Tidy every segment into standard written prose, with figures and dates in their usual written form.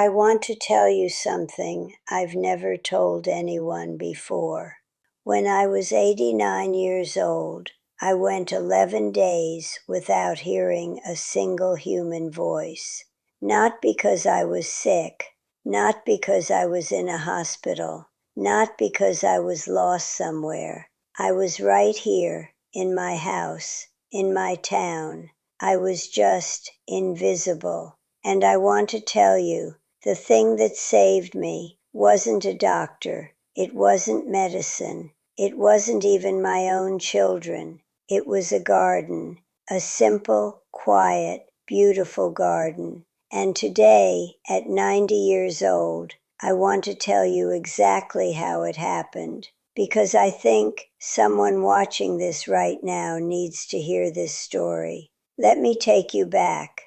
I want to tell you something I've never told anyone before. When I was 89 years old, I went 11 days without hearing a single human voice. Not because I was sick, not because I was in a hospital, not because I was lost somewhere. I was right here, in my house, in my town. I was just invisible. And I want to tell you, the thing that saved me wasn't a doctor. It wasn't medicine. It wasn't even my own children. It was a garden, a simple, quiet, beautiful garden. And today, at 90 years old, I want to tell you exactly how it happened, because I think someone watching this right now needs to hear this story. Let me take you back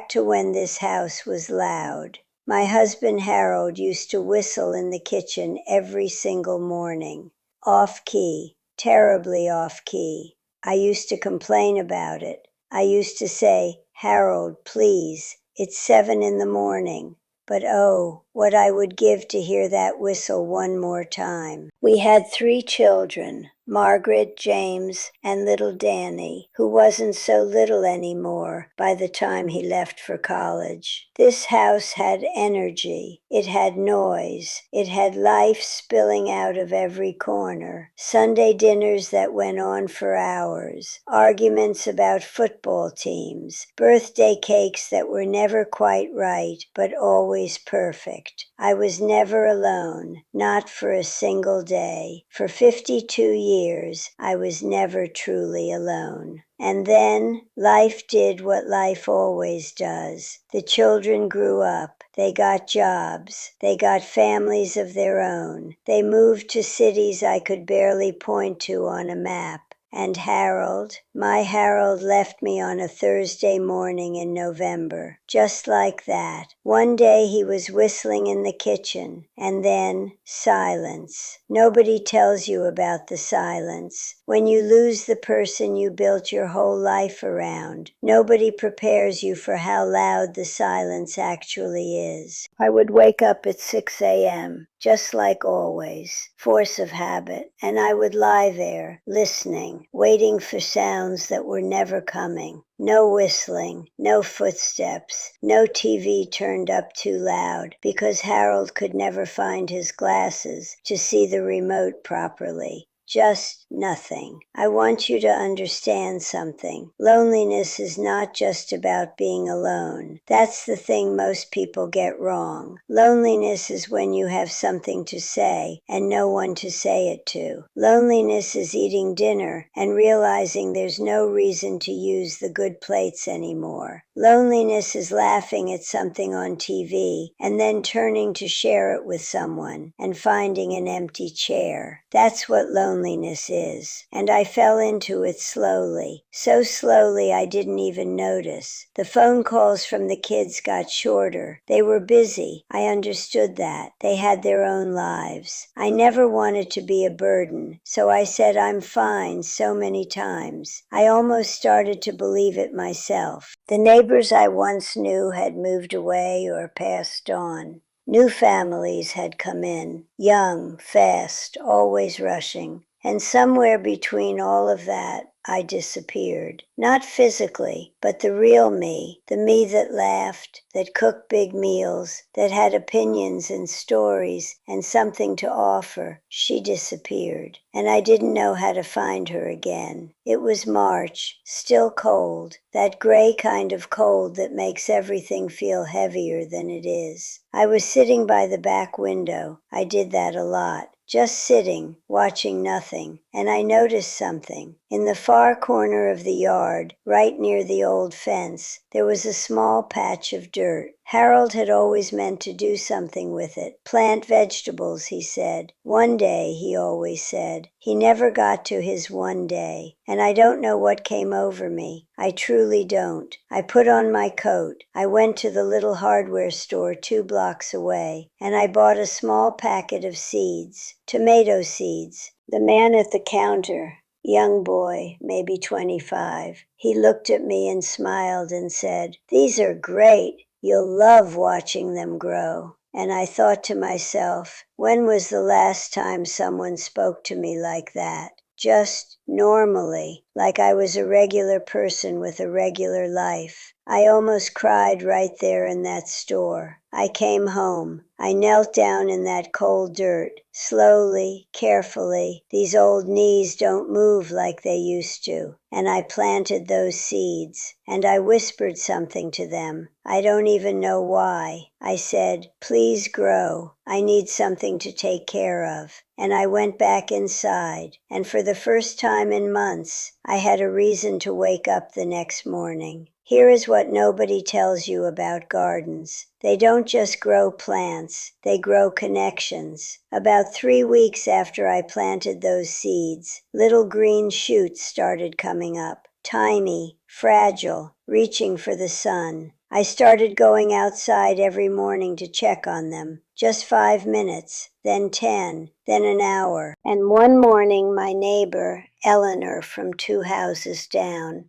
to when this house was loud. My husband Harold used to whistle in the kitchen every single morning. Off key, terribly off key. I used to complain about it. I used to say, Harold, please, it's 7 in the morning. But oh, what I would give to hear that whistle one more time. We had 3 children, Margaret, James, and little Danny, who wasn't so little anymore by the time he left for college. This house had energy. It had noise. It had life spilling out of every corner. Sunday dinners that went on for hours. Arguments about football teams. Birthday cakes that were never quite right, but always perfect. I was never alone, not for a single day. For 52 years, I was never truly alone. And then life did what life always does. The children grew up. They got jobs. They got families of their own. They moved to cities I could barely point to on a map. And Harold, my Harold, left me on a Thursday morning in November. Just like that. One day he was whistling in the kitchen, and then silence. Nobody tells you about the silence. When you lose the person you built your whole life around, nobody prepares you for how loud the silence actually is. I would wake up at 6 a.m., just like always, force of habit, and I would lie there, listening, waiting for sounds that were never coming. No whistling, no footsteps, no TV turned up too loud, because Harold could never find his glasses to see the remote properly. Just nothing. I want you to understand something. Loneliness is not just about being alone. That's the thing most people get wrong. Loneliness is when you have something to say and no one to say it to. Loneliness is eating dinner and realizing there's no reason to use the good plates anymore. Loneliness is laughing at something on TV and then turning to share it with someone and finding an empty chair. That's what loneliness is. And I fell into it slowly. So slowly I didn't even notice. The phone calls from the kids got shorter. They were busy. I understood that. They had their own lives. I never wanted to be a burden, so I said I'm fine so many times. I almost started to believe it myself. The neighbors I once knew had moved away or passed on. New families had come in, young, fast, always rushing. And somewhere between all of that, I disappeared. Not physically, but the real me, the me that laughed, that cooked big meals, that had opinions and stories and something to offer. She disappeared, and I didn't know how to find her again. It was March, still cold, that gray kind of cold that makes everything feel heavier than it is. I was sitting by the back window. I did that a lot. Just sitting, watching nothing, and I noticed something. In the far corner of the yard, right near the old fence, there was a small patch of dirt. Harold had always meant to do something with it. Plant vegetables, he said. One day, he always said. He never got to his one day. And I don't know what came over me. I truly don't. I put on my coat. I went to the little hardware store 2 blocks away, and I bought a small packet of seeds, tomato seeds. The man at the counter, young boy, maybe 25, he looked at me and smiled and said, "These are great. You'll love watching them grow." And I thought to myself, when was the last time someone spoke to me like that? Just normally, like I was a regular person with a regular life. I almost cried right there in that store. I came home. I knelt down in that cold dirt, slowly, carefully. These old knees don't move like they used to. And I planted those seeds. And I whispered something to them. I don't even know why. I said, "Please grow. I need something to take care of." And I went back inside. And for the first time in months, I had a reason to wake up the next morning. Here is what nobody tells you about gardens. They don't just grow plants, they grow connections. About 3 weeks after I planted those seeds, little green shoots started coming up, tiny, fragile, reaching for the sun. I started going outside every morning to check on them. Just 5 minutes, then 10, then an hour. And one morning my neighbor, Eleanor from 2 houses down,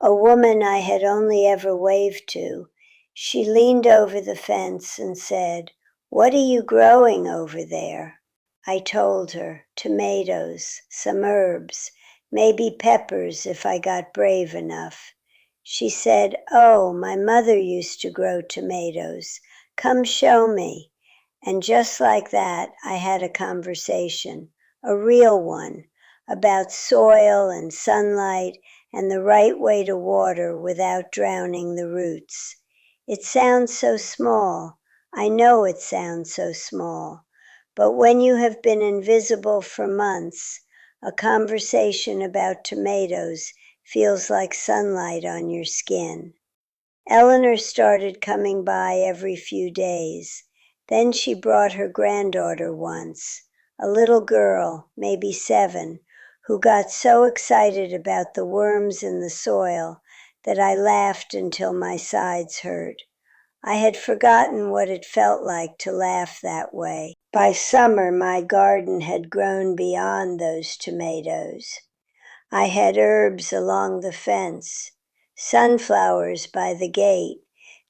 a woman I had only ever waved to, she leaned over the fence and said, "What are you growing over there?" I told her, tomatoes, some herbs, maybe peppers if I got brave enough. She said, "Oh, my mother used to grow tomatoes. Come show me." And just like that, I had a conversation, a real one, about soil and sunlight and the right way to water without drowning the roots. It sounds so small. I know it sounds so small. But when you have been invisible for months, a conversation about tomatoes feels like sunlight on your skin. Eleanor started coming by every few days. Then she brought her granddaughter once, a little girl, maybe 7, who got so excited about the worms in the soil that I laughed until my sides hurt. I had forgotten what it felt like to laugh that way. By summer, my garden had grown beyond those tomatoes. I had herbs along the fence, sunflowers by the gate,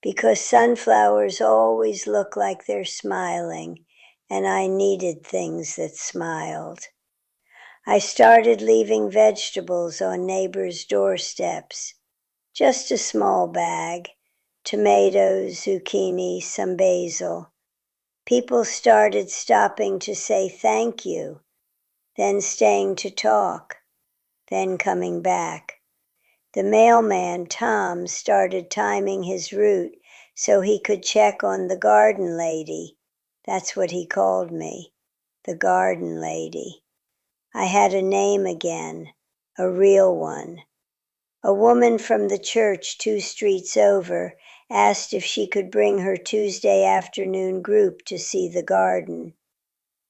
because sunflowers always look like they're smiling, and I needed things that smiled. I started leaving vegetables on neighbors' doorsteps, just a small bag, tomatoes, zucchini, some basil. People started stopping to say thank you, then staying to talk, then coming back. The mailman, Tom, started timing his route so he could check on the garden lady. That's what he called me, the garden lady. I had a name again, a real one. A woman from the church 2 streets over asked if she could bring her Tuesday afternoon group to see the garden.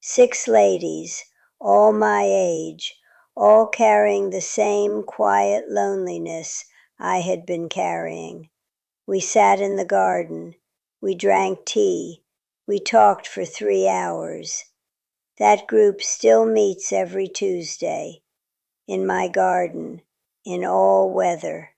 6 ladies, all my age, all carrying the same quiet loneliness I had been carrying. We sat in the garden. We drank tea. We talked for 3 hours. That group still meets every Tuesday, in my garden, in all weather.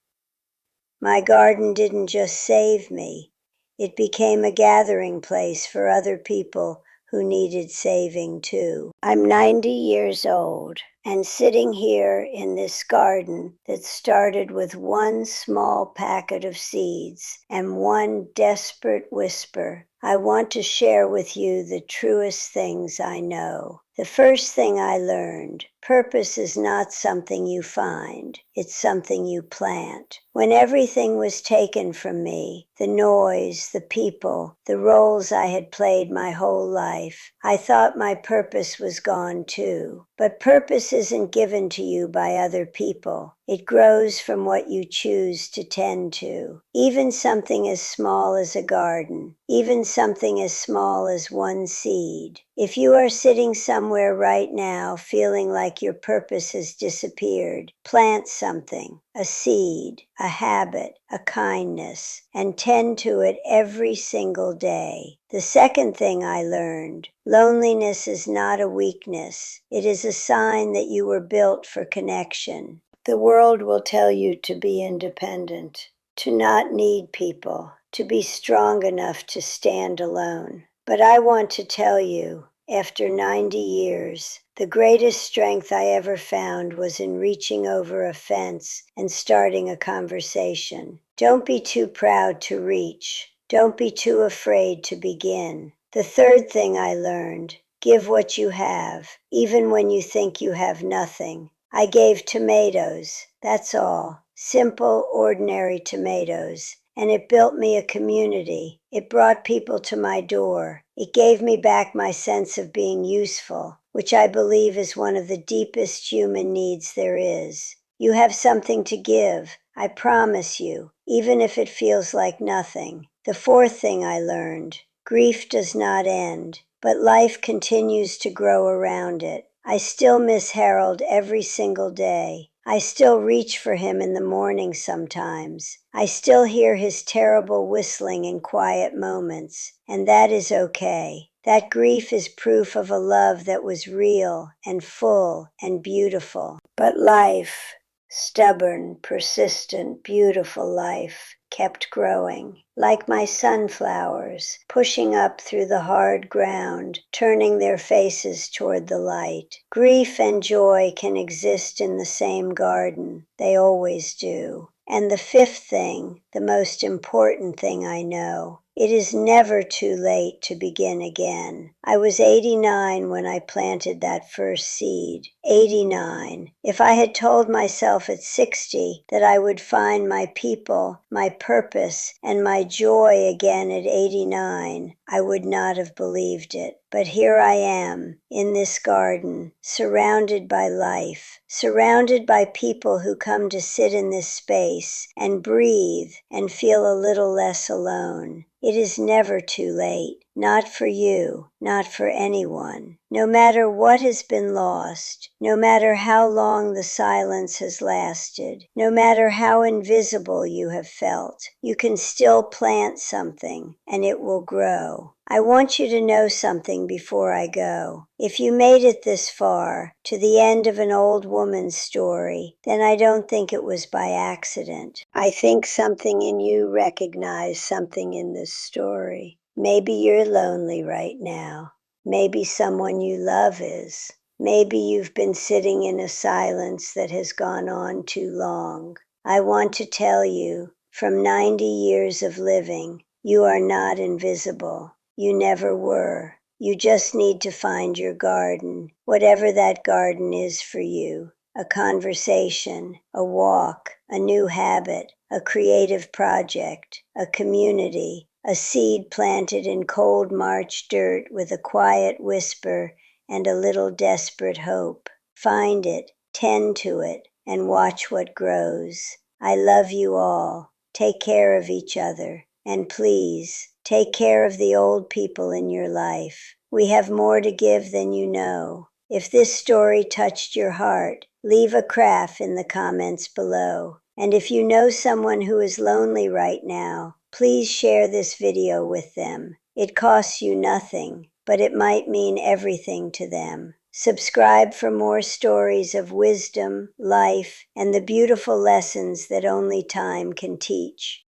My garden didn't just save me. It became a gathering place for other people who needed saving too. I'm 90 years old, and sitting here in this garden that started with one small packet of seeds and one desperate whisper, I want to share with you the truest things I know. The first thing I learned, purpose is not something you find, it's something you plant. When everything was taken from me, the noise, the people, the roles I had played my whole life, I thought my purpose was gone too. But purpose isn't given to you by other people. It grows from what you choose to tend to. Even something as small as a garden, even something as small as one seed. If you are sitting somewhere right now feeling like your purpose has disappeared, plant something, a seed, a habit, a kindness, and tend to it every single day. The second thing I learned, loneliness is not a weakness. It is a sign that you were built for connection. The world will tell you to be independent, to not need people, to be strong enough to stand alone. But I want to tell you, after 90 years, the greatest strength I ever found was in reaching over a fence and starting a conversation. Don't be too proud to reach. Don't be too afraid to begin. The third thing I learned: give what you have, even when you think you have nothing. I gave tomatoes, that's all. Simple, ordinary tomatoes. And it built me a community. It brought people to my door. It gave me back my sense of being useful, which I believe is one of the deepest human needs there is. You have something to give, I promise you, even if it feels like nothing. The fourth thing I learned: grief does not end, but life continues to grow around it. I still miss Harold every single day. I still reach for him in the morning sometimes. I still hear his terrible whistling in quiet moments, and that is okay. That grief is proof of a love that was real and full and beautiful. But life, stubborn, persistent, beautiful life, kept growing, like my sunflowers, pushing up through the hard ground, turning their faces toward the light. Grief and joy can exist in the same garden. They always do. And the fifth thing, the most important thing I know: it is never too late to begin again. I was 89 when I planted that first seed. 89. If I had told myself at 60 that I would find my people, my purpose, and my joy again at 89, I would not have believed it. But here I am, in this garden, surrounded by life, surrounded by people who come to sit in this space and breathe and feel a little less alone. It is never too late. Not for you, not for anyone. No matter what has been lost, no matter how long the silence has lasted, no matter how invisible you have felt, you can still plant something, and it will grow. I want you to know something before I go. If you made it this far, to the end of an old woman's story, then I don't think it was by accident. I think something in you recognized something in this story. Maybe you're lonely right now. Maybe someone you love is. Maybe you've been sitting in a silence that has gone on too long. I want to tell you, from 90 years of living, you are not invisible. You never were. You just need to find your garden, whatever that garden is for you. A conversation, a walk, a new habit, a creative project, a community, a seed planted in cold March dirt with a quiet whisper and a little desperate hope. Find it, tend to it, and watch what grows. I love you all. Take care of each other. And please, take care of the old people in your life. We have more to give than you know. If this story touched your heart, leave a craft in the comments below. And if you know someone who is lonely right now, please share this video with them. It costs you nothing, but it might mean everything to them. Subscribe for more stories of wisdom, life, and the beautiful lessons that only time can teach.